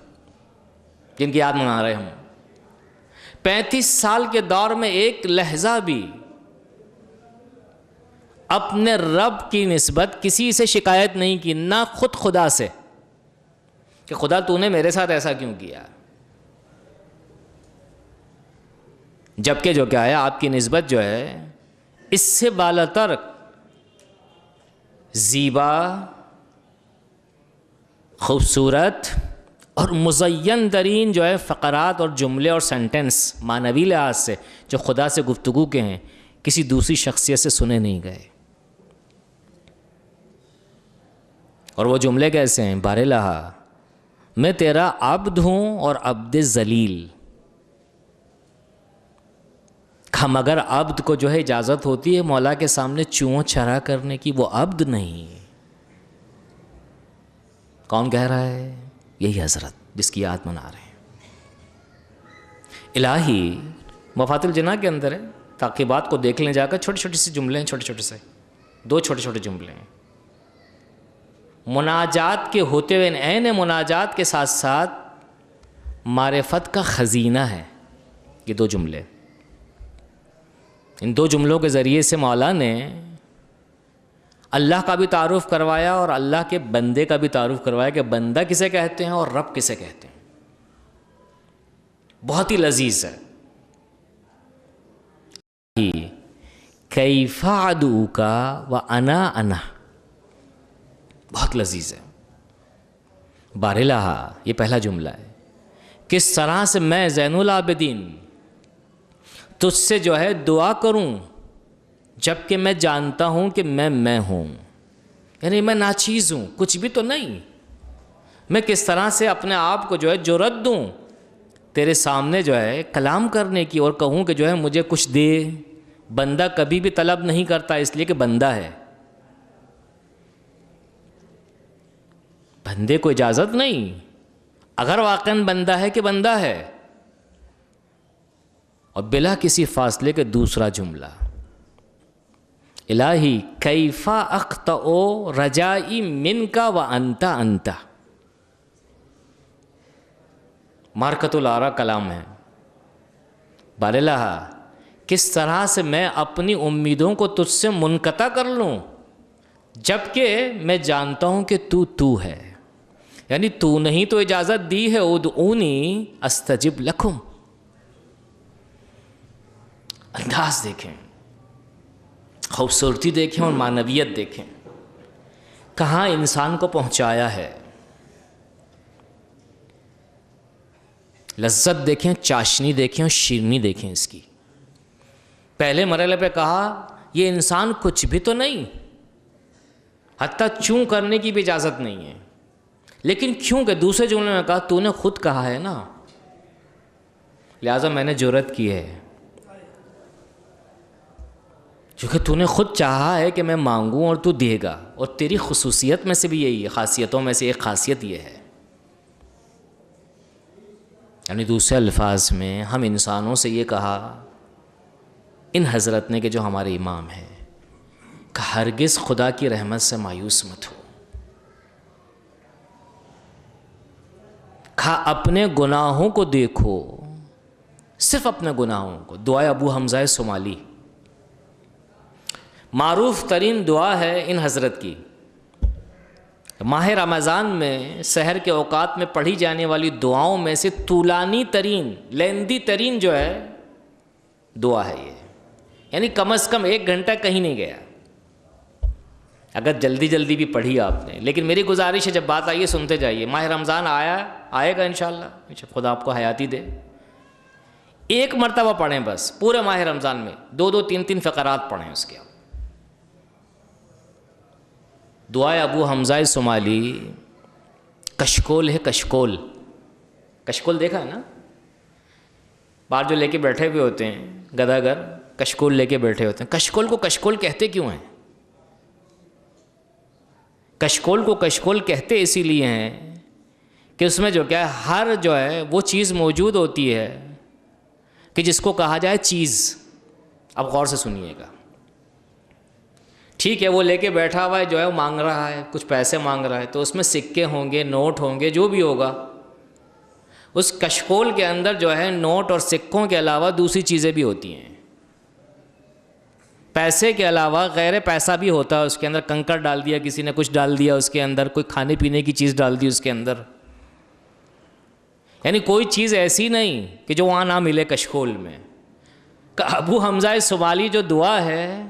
جن کی یاد منا رہے ہم۔ 35 سال کے دور میں ایک لحظہ بھی اپنے رب کی نسبت کسی سے شکایت نہیں کی، نہ خود خدا سے کہ خدا تو نے میرے ساتھ ایسا کیوں کیا، جبکہ جو کیا ہے آپ کی نسبت جو ہے اس سے بالاتر زیبا، خوبصورت اور مزین ترین جو ہے فقرات اور جملے اور سینٹنس معنوی لحاظ سے جو خدا سے گفتگو کے ہیں کسی دوسری شخصیت سے سنے نہیں گئے۔ اور وہ جملے کیسے ہیں؟ بار الہا میں تیرا عبد ہوں اور عبد ذلیل۔ مگر عبد کو جو ہے اجازت ہوتی ہے مولا کے سامنے چوں چرا کرنے کی، وہ عبد نہیں۔ کون کہہ رہا ہے؟ یہی حضرت جس کی یاد منا رہے ہیں۔ الہی مفات الجناح کے اندر ہے، تعقیبات کو دیکھ لیں جا کر، چھوٹے چھوٹے سے جملے ہیں، چھوٹے چھوٹے سے 2 چھوٹے چھوٹے جملے ہیں، مناجات کے ہوتے ہوئے عین مناجات کے ساتھ ساتھ معرفت کا خزینہ ہے یہ 2 جملے۔ ان 2 جملوں کے ذریعے سے مولا نے اللہ کا بھی تعارف کروایا اور اللہ کے بندے کا بھی تعارف کروایا کہ بندہ کسے کہتے ہیں اور رب کسے کہتے ہیں۔ بہت ہی لذیذ ہے۔ کیف ادعوک وانا انا، بہت لذیذ ہے۔ بار الہا یہ پہلا جملہ ہے کس طرح سے میں زین العابدین تجھ سے جو ہے دعا کروں جب کہ میں جانتا ہوں کہ میں ہوں، یعنی میں ناچیز ہوں، کچھ بھی تو نہیں. میں کس طرح سے اپنے آپ کو جو ہے جرأت دوں تیرے سامنے جو ہے کلام کرنے کی، اور کہوں کہ جو ہے مجھے کچھ دے. بندہ کبھی بھی طلب نہیں کرتا اس لیے کہ بندہ ہے. بندے کو اجازت نہیں، اگر واقعاً بندہ ہے کہ بندہ ہے. اور بلا کسی فاصلے کے دوسرا جملہ، الہی کیفا اخطأ رجائی منک وانت انت. مارکت العرا کلام ہے. بارلہ کس طرح سے میں اپنی امیدوں کو تجھ سے منقطع کر لوں جبکہ میں جانتا ہوں کہ تو ہے. یعنی تو نہیں تو اجازت دی ہے ادعونی استجب لکم. انداز دیکھیں، خوبصورتی دیکھیں اور معنویت دیکھیں، کہاں انسان کو پہنچایا ہے. لذت دیکھیں، چاشنی دیکھیں اور شیرنی دیکھیں اس کی. پہلے مرحلے پہ کہا یہ انسان کچھ بھی تو نہیں، حتیٰ چوں کرنے کی بھی اجازت نہیں ہے. لیکن کیوں کہ دوسرے جملے میں کہا تو نے خود کہا ہے نا، لہٰذا میں نے جرأت کی ہے. کیونکہ تو نے خود چاہا ہے کہ میں مانگوں اور تو دے گا، اور تیری خصوصیت میں سے بھی یہی ہے، خاصیتوں میں سے ایک خاصیت یہ ہے. یعنی دوسرے الفاظ میں ہم انسانوں سے یہ کہا ان حضرت نے کہ جو ہمارے امام ہیں کہ ہرگز خدا کی رحمت سے مایوس مت ہو. کہا اپنے گناہوں کو دیکھو، صرف اپنے گناہوں کو. دعائے ابو حمزہ صومالی معروف ترین دعا ہے ان حضرت کی. ماہ رمضان میں سحر کے اوقات میں پڑھی جانے والی دعاؤں میں سے طولانی ترین، لیندی ترین جو ہے دعا ہے یہ. یعنی کم از کم 1 گھنٹہ کہیں نہیں گیا اگر جلدی جلدی بھی پڑھی آپ نے. لیکن میری گزارش ہے جب بات آئیے سنتے جائیے. ماہ رمضان آئے گا انشاءاللہ، خدا آپ کو حیاتی دے. 1 مرتبہ پڑھیں بس پورے ماہ رمضان میں، 2 3 فقرات پڑھیں اس کے. دعائے ابو حمزہ صومالی کشکول ہے. کشکول دیکھا ہے نا، باہر جو لے کے بیٹھے ہوئے ہوتے ہیں گداگر، کشکول لے کے بیٹھے ہوتے ہیں. کشکول کو کشکول کہتے کیوں ہیں؟ کشکول کو کشکول کہتے اسی لیے ہیں کہ اس میں جو کیا ہے، ہر جو ہے وہ چیز موجود ہوتی ہے کہ جس کو کہا جائے چیز. اب غور سے سنیے گا. ٹھیک ہے، وہ لے کے بیٹھا ہوا ہے جو ہے وہ مانگ رہا ہے، کچھ پیسے مانگ رہا ہے، تو اس میں سکے ہوں گے، نوٹ ہوں گے، جو بھی ہوگا. اس کشکول کے اندر جو ہے نوٹ اور سکوں کے علاوہ دوسری چیزیں بھی ہوتی ہیں. پیسے کے علاوہ غیر پیسہ بھی ہوتا ہے اس کے اندر. کنکر ڈال دیا کسی نے، کچھ ڈال دیا اس کے اندر، کوئی کھانے پینے کی چیز ڈال دی اس کے اندر. یعنی کوئی چیز ایسی نہیں کہ جو وہاں نہ ملے کشکول میں. ابو حمزہ صومالی جو دعا ہے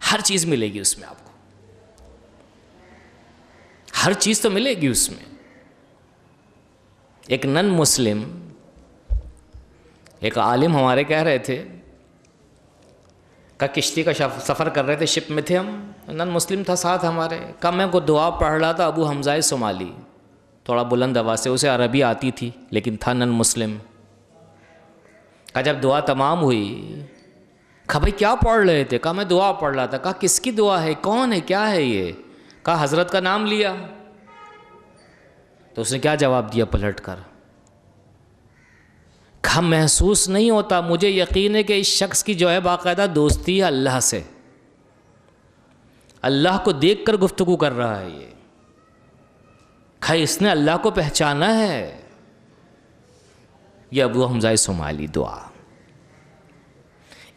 ہر چیز ملے گی اس میں آپ کو، ہر چیز تو ملے گی اس میں. ایک نن مسلم، ایک عالم ہمارے کہہ رہے تھے کہ کشتی کا سفر کر رہے تھے، شپ میں تھے ہم، نن مسلم تھا ساتھ ہمارے. کہ میں کو دعا پڑھ رہا تھا ابو حمزہ صومالی، تھوڑا بلند آواز سے، اسے عربی آتی تھی لیکن تھا نن مسلم. کہ جب دعا تمام ہوئی، کہا بھائی کیا پڑھ رہے تھے؟ کہا میں دعا پڑھ رہا تھا. کہا کس کی دعا ہے، کون ہے، کیا ہے یہ؟ کہا حضرت کا نام لیا. تو اس نے کیا جواب دیا پلٹ کر؟ کہا محسوس نہیں ہوتا، مجھے یقین ہے کہ اس شخص کی جو ہے باقاعدہ دوستی ہے اللہ سے، اللہ کو دیکھ کر گفتگو کر رہا ہے یہ. کہا اس نے اللہ کو پہچانا ہے. یہ ابو حمزہ صومالی دعا.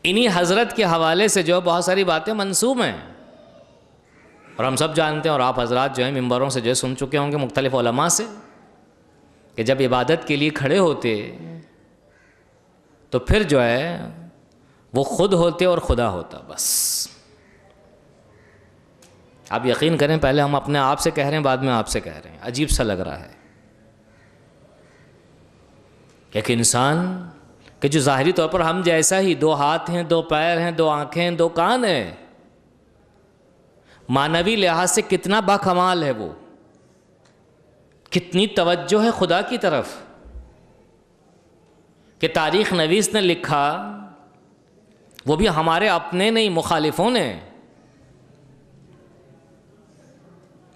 انہی حضرت کے حوالے سے جو بہت ساری باتیں منسوب ہیں، اور ہم سب جانتے ہیں، اور آپ حضرات جو ہیں ممبروں سے جو ہے سن چکے ہوں گے مختلف علماء سے، کہ جب عبادت کے لیے کھڑے ہوتے تو پھر جو ہے وہ خود ہوتے اور خدا ہوتا. بس آپ یقین کریں، پہلے ہم اپنے آپ سے کہہ رہے ہیں، بعد میں آپ سے کہہ رہے ہیں. عجیب سا لگ رہا ہے. ایک انسان کہ جو ظاہری طور پر ہم جیسا ہی، 2 ہاتھ ہیں، 2 پیر ہیں، 2 آنکھیں ہیں، 2 کان ہیں، معنوی لحاظ سے کتنا باکمال ہے، وہ کتنی توجہ ہے خدا کی طرف کہ تاریخ نویس نے لکھا، وہ بھی ہمارے اپنے نہیں، مخالفوں نے،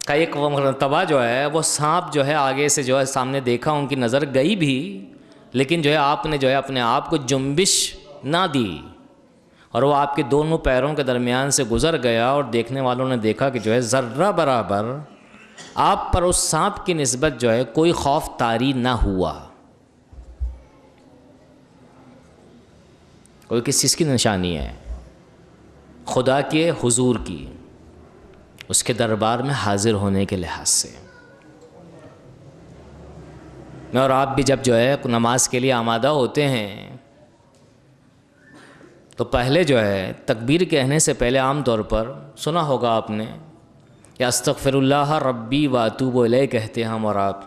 کا ایک مرتبہ جو ہے وہ سانپ جو ہے آگے سے جو ہے سامنے دیکھا، ان کی نظر گئی بھی، لیکن جو ہے آپ نے جو ہے اپنے آپ کو جنبش نہ دی، اور وہ آپ کے دونوں پیروں کے درمیان سے گزر گیا، اور دیکھنے والوں نے دیکھا کہ جو ہے ذرہ برابر آپ پر اس سانپ کی نسبت جو ہے کوئی خوف طاری نہ ہوا، کوئی کس چیز کی نشانی ہے؟ خدا کے حضور کی، اس کے دربار میں حاضر ہونے کے لحاظ سے۔ میں اور آپ بھی جب جو ہے نماز کے لیے آمادہ ہوتے ہیں تو پہلے جو ہے تکبیر کہنے سے پہلے عام طور پر سنا ہوگا آپ نے، یا استغفر اللہ ربی واتوب الیہ کہتے ہیں ہم اور آپ،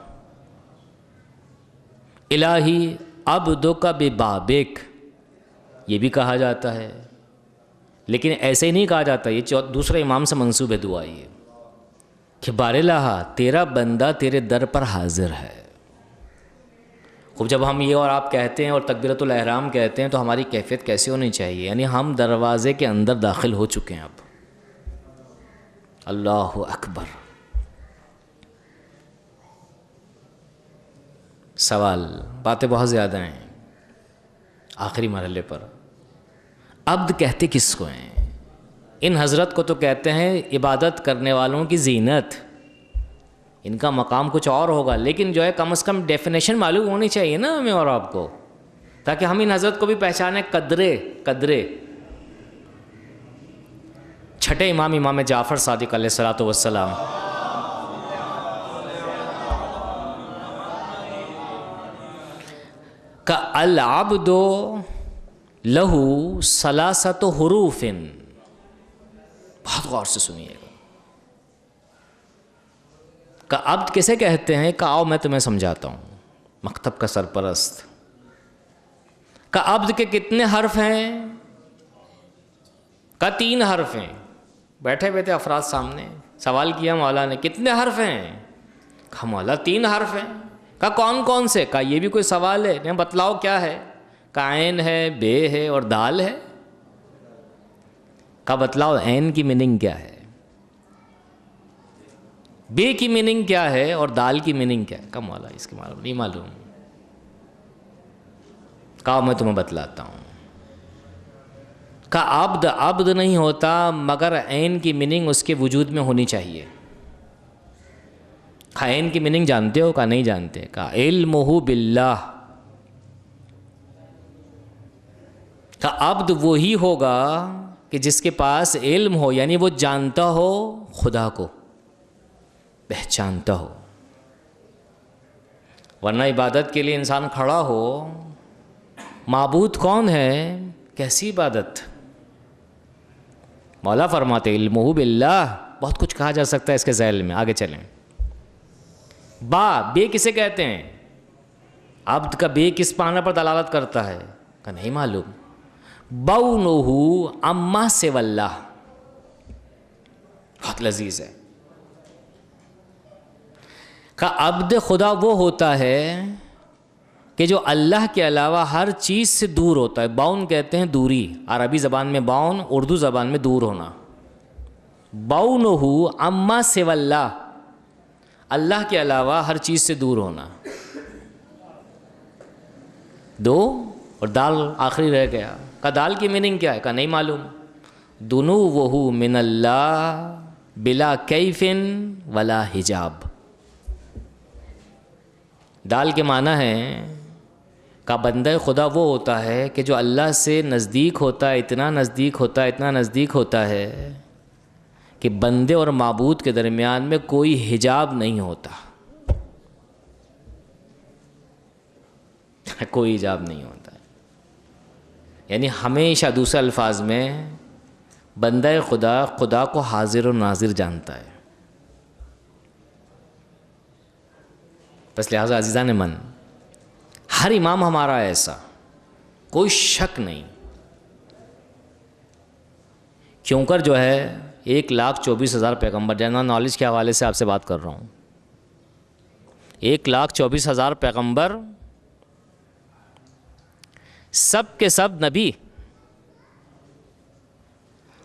الہی عبدک ببابک یہ بھی کہا جاتا ہے، لیکن ایسے ہی نہیں کہا جاتا، یہ دوسرے امام سے منسوب ہے دعا یہ کہ بار الہ تیرا بندہ تیرے در پر حاضر ہے۔ خوب جب ہم یہ اور آپ کہتے ہیں اور تکبیرۃ الاحرام کہتے ہیں تو ہماری کیفیت کیسی ہونی چاہیے؟ یعنی ہم دروازے کے اندر داخل ہو چکے ہیں اب۔ اللہ اکبر۔ سوال، باتیں بہت زیادہ ہیں آخری مرحلے پر۔ عبد کہتے کس کو ہیں؟ ان حضرت کو تو کہتے ہیں عبادت کرنے والوں کی زینت، ان کا مقام کچھ اور ہوگا، لیکن جو ہے کم از کم ڈیفینیشن معلوم ہونی چاہیے نا ہمیں اور آپ کو، تاکہ ہم ان حضرت کو بھی پہچانیں۔ قدرے چھٹے امام جعفر صادق علیہ الصلوۃ والسلام، کا العبد لہو ثلاثۃ حروف، بہت غور سے سنیے گا۔ کا عبد کسے کہتے ہیں؟ کہ آؤ میں تمہیں سمجھاتا ہوں، مکتب کا سرپرست۔ کا عبد کے کتنے حرف ہیں؟ کا 3 حرف ہیں۔ بیٹھے بیٹھے افراد سامنے سوال کیا مولا نے، کتنے حرف ہیں؟ کہا مولا 3 حرف ہیں۔ کہا کون کون سے؟ کہا یہ بھی کوئی سوال ہے؟ نہیں بتلاؤ کیا ہے؟ کہا عین ہے، بے ہے اور دال ہے۔ کہا بتلاؤ عین کی میننگ کیا ہے، بے کی میننگ کیا ہے اور دال کی میننگ کیا ہے؟ کہا مولا اس کے معلوم نہیں معلوم۔ کہا میں تمہیں بتلاتا ہوں۔ کہا عبد نہیں ہوتا مگر عین کی میننگ اس کے وجود میں ہونی چاہیے۔ کہا عین کی میننگ جانتے ہو؟ کہا نہیں جانتے۔ کہا علمہ باللہ، کہا عبد وہی ہوگا کہ جس کے پاس علم ہو، یعنی وہ جانتا ہو خدا کو، پہچانتا ہو۔ ورنہ عبادت کے لیے انسان کھڑا ہو، معبود کون ہے، کیسی عبادت؟ مولا فرماتے علمہ باللہ، بہت کچھ کہا جا سکتا ہے اس کے ذیل میں، آگے چلیں۔ بے کسے کہتے ہیں؟ عبد کا بے کس معنی پر دلالت کرتا ہے؟ کہ نہیں معلوم۔ بونہ اما سوی اللہ، بہت لذیذ ہے۔ کہ عبد خدا وہ ہوتا ہے کہ جو اللہ کے علاوہ ہر چیز سے دور ہوتا ہے۔ باؤن کہتے ہیں دوری، عربی زبان میں باؤن، اردو زبان میں دور ہونا۔ بونہ اما سوی اللہ، اللہ کے علاوہ ہر چیز سے دور ہونا۔ 2 اور دال آخری رہ گیا۔ کہ دال کی میننگ کیا ہے؟ کہ نہیں معلوم۔ دنوہ من اللہ بلا کیف ولا حجاب، دال کے معنی ہے کہ بندہ خدا وہ ہوتا ہے کہ جو اللہ سے نزدیک ہوتا ہے، اتنا نزدیک ہوتا ہے، اتنا نزدیک ہوتا ہے کہ بندے اور معبود کے درمیان میں کوئی حجاب نہیں ہوتا، کوئی حجاب نہیں ہوتا ہے۔ یعنی ہمیشہ دوسرے الفاظ میں بندہ خدا کو حاضر و ناظر جانتا ہے۔ بس لہٰذا عزیزان من، ہر امام ہمارا ایسا، کوئی شک نہیں. کیوں کر جو ہے 1,24,000 پیغمبر، جنرل نالج کے حوالے سے آپ سے بات کر رہا ہوں، 1,24,000 پیغمبر، سب کے سب نبی.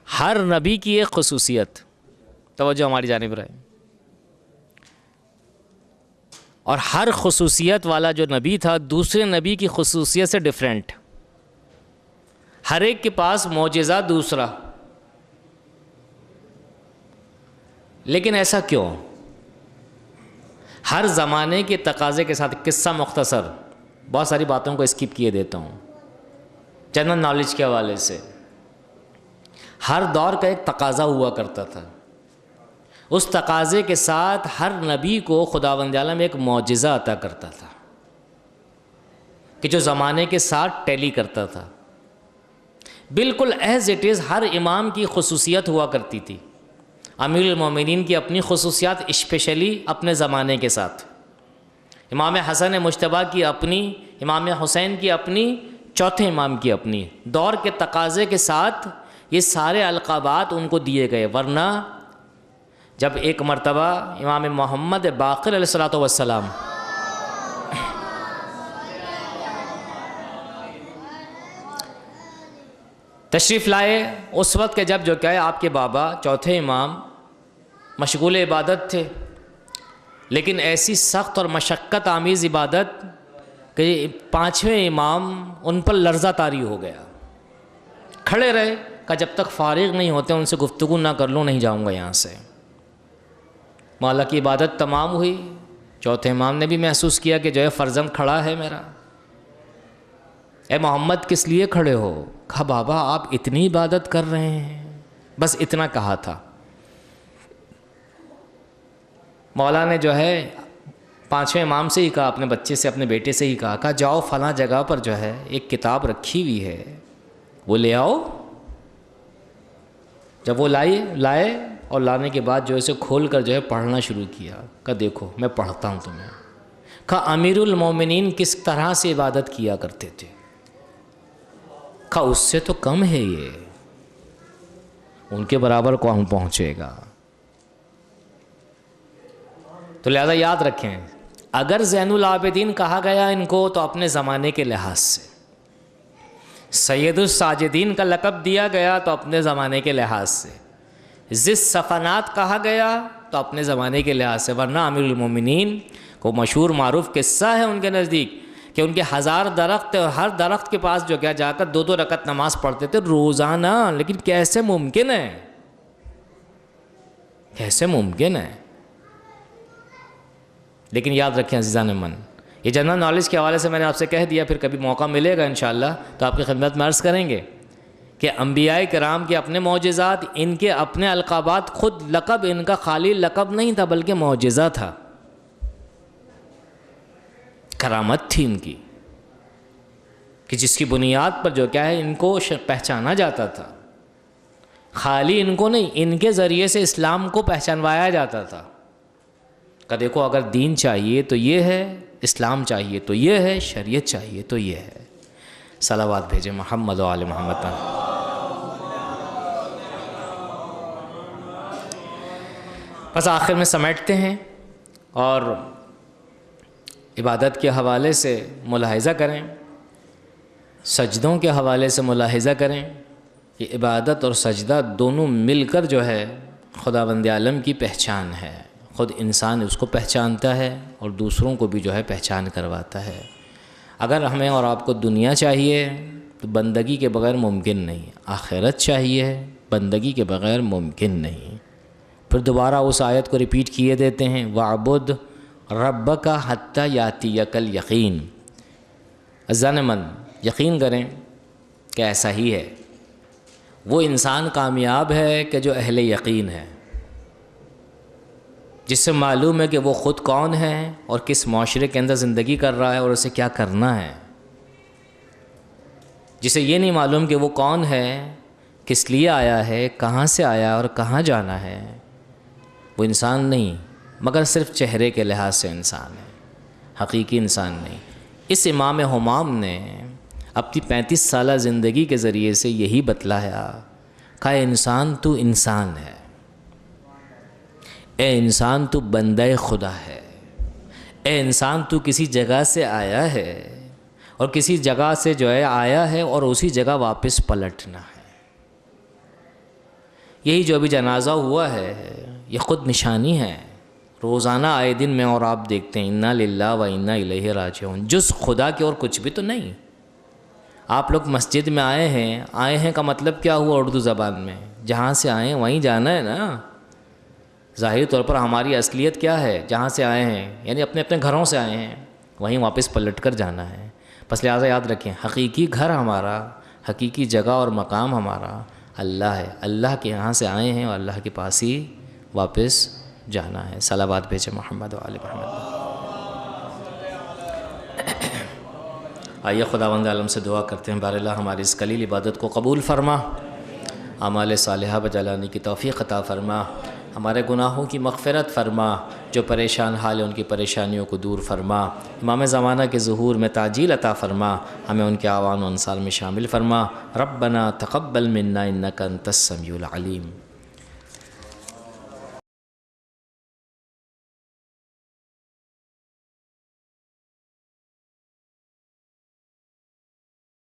ہر نبی کی ایک خصوصیت، توجہ ہماری جانب رہے، اور ہر خصوصیت والا جو نبی تھا دوسرے نبی کی خصوصیت سے ڈیفرنٹ. ہر ایک کے پاس معجزہ دوسرا. لیکن ایسا کیوں؟ ہر زمانے کے تقاضے کے ساتھ. قصہ مختصر، بہت ساری باتوں کو اسکپ کیے دیتا ہوں جنرل نالج کے حوالے سے. ہر دور کا ایک تقاضا ہوا کرتا تھا، اس تقاضے کے ساتھ ہر نبی کو خداوند عالم ایک معجزہ عطا کرتا تھا کہ جو زمانے کے ساتھ ٹیلی کرتا تھا. بالکل ایز اٹ از ہر امام کی خصوصیت ہوا کرتی تھی. امیر المومنین کی اپنی خصوصیات اسپیشلی اپنے زمانے کے ساتھ، امام حسن مجتبیٰ کی اپنی، امام حسین کی اپنی، چوتھے امام کی اپنی. دور کے تقاضے کے ساتھ یہ سارے القابات ان کو دیے گئے. ورنہ جب ایک مرتبہ امام محمد باقر علیہ الصلوۃ والسلام تشریف لائے، اس وقت کے جب جو کہ آپ کے بابا چوتھے امام مشغول عبادت تھے، لیکن ایسی سخت اور مشقت آمیز عبادت کہ پانچویں امام ان پر لرزہ طاری ہو گیا. کھڑے رہے کہ جب تک فارغ نہیں ہوتے ان سے گفتگو نہ کر لوں نہیں جاؤں گا یہاں سے. مولا کی عبادت تمام ہوئی، چوتھے امام نے بھی محسوس کیا کہ جو ہے فرزند کھڑا ہے میرا. اے محمد کس لیے کھڑے ہو؟ کہا بابا آپ اتنی عبادت کر رہے ہیں. بس اتنا کہا تھا. مولا نے جو ہے پانچویں امام سے ہی کہا، اپنے بچے سے، اپنے بیٹے سے ہی کہا جاؤ فلاں جگہ پر جو ہے ایک کتاب رکھی ہوئی ہے وہ لے آؤ. جب وہ لائے اور لانے کے بعد جو ہے اسے کھول کر جو ہے پڑھنا شروع کیا. کہا دیکھو میں پڑھتا ہوں تمہیں. کہا امیر المومنین کس طرح سے عبادت کیا کرتے تھے؟ کہا اس سے تو کم ہے، یہ ان کے برابر کون پہنچے گا. تو لہذا یاد رکھیں، اگر زین العابدین کہا گیا ان کو تو اپنے زمانے کے لحاظ سے، سید الساجدین کا لقب دیا گیا تو اپنے زمانے کے لحاظ سے، ذی الصفنات کہا گیا تو اپنے زمانے کے لحاظ سے. ورنہ امیر المومنین کو مشہور معروف قصہ ہے ان کے نزدیک کہ ان کے 1000 درخت اور ہر درخت کے پاس جو کیا جا کر 2 رکعت نماز پڑھتے تھے روزانہ. لیکن کیسے ممکن ہے؟ کیسے ممکن ہے؟ لیکن یاد رکھیں عزیزان من، یہ جنرل نالج کے حوالے سے میں نے آپ سے کہہ دیا، پھر کبھی موقع ملے گا انشاءاللہ تو آپ کی خدمت میں عرض کریں گے کہ انبیاء کرام کے اپنے معجزات، ان کے اپنے القابات. خود لقب ان کا خالی لقب نہیں تھا بلکہ معجزہ تھا، کرامت تھی ان کی، کہ جس کی بنیاد پر جو کیا ہے ان کو پہچانا جاتا تھا. خالی ان کو نہیں، ان کے ذریعے سے اسلام کو پہچانوایا جاتا تھا کہ دیکھو اگر دین چاہیے تو یہ ہے، اسلام چاہیے تو یہ ہے، شریعت چاہیے تو یہ ہے. صلوات بھیجیں محمد و آل محمد پر. بس آخر میں سمیٹتے ہیں اور عبادت کے حوالے سے ملاحظہ کریں، سجدوں کے حوالے سے ملاحظہ کریں کہ عبادت اور سجدہ دونوں مل کر جو ہے خداوند عالم کی پہچان ہے. خود انسان اس کو پہچانتا ہے اور دوسروں کو بھی جو ہے پہچان کرواتا ہے. اگر ہمیں اور آپ کو دنیا چاہیے تو بندگی کے بغیر ممکن نہیں، آخرت چاہیے بندگی کے بغیر ممکن نہیں. پھر دوبارہ اس آیت کو ریپیٹ کیے دیتے ہیں، وَعْبُدْ رَبَّكَ حَتَّى يَأْتِيَكَ الْيَقِينُ. عزیزان من یقین کریں کہ ایسا ہی ہے. وہ انسان کامیاب ہے کہ جو اہل یقین ہے، جس سے معلوم ہے کہ وہ خود کون ہے اور کس معاشرے کے اندر زندگی کر رہا ہے اور اسے کیا کرنا ہے. جسے یہ نہیں معلوم کہ وہ کون ہے، کس لیے آیا ہے، کہاں سے آیا اور کہاں جانا ہے، وہ انسان نہیں مگر صرف چہرے کے لحاظ سے انسان ہے، حقیقی انسان نہیں. اس امام ہمام نے اپنی 35 سالہ زندگی کے ذریعے سے یہی بتلایا کہ اے انسان تو انسان ہے، اے انسان تو بندہ خدا ہے، اے انسان تو کسی جگہ سے آیا ہے اور کسی جگہ سے جو ہے آیا ہے اور اسی جگہ واپس پلٹنا ہے۔ یہی جو ابھی جنازہ ہوا ہے یہ خود نشانی ہے۔ روزانہ آئے دن میں اور آپ دیکھتے ہیں انا للہ و انا الیہ راجعون، جز خدا کے اور کچھ بھی تو نہیں۔ آپ لوگ مسجد میں آئے ہیں کا مطلب کیا ہوا اردو زبان میں؟ جہاں سے آئے ہیں وہیں جانا ہے نا۔ ظاہری طور پر ہماری اصلیت کیا ہے؟ جہاں سے آئے ہیں یعنی اپنے اپنے گھروں سے آئے ہیں وہیں واپس پلٹ کر جانا ہے۔ بس لہٰذا یاد رکھیں حقیقی گھر ہمارا، حقیقی جگہ اور مقام ہمارا اللہ ہے۔ اللہ کے یہاں سے آئے ہیں اور اللہ کے پاس ہی واپس جانا ہے۔ صلوات بھیجے محمد و آل محمد۔ آئیے خداوند عالم سے دعا کرتے ہیں بار اللہ ہماری اس قلیل عبادت کو قبول فرما، اعمال صالحہ بجالانے کی توفیق عطا فرما، ہمارے گناہوں کی مغفرت فرما، جو پریشان حال ہیں ان کی پریشانیوں کو دور فرما، امام زمانہ کے ظہور میں تعجیل عطا فرما، ہمیں ان کے اعوان و انصار میں شامل فرما۔ ربنا تقبل منا انک انت السمیع العلیم۔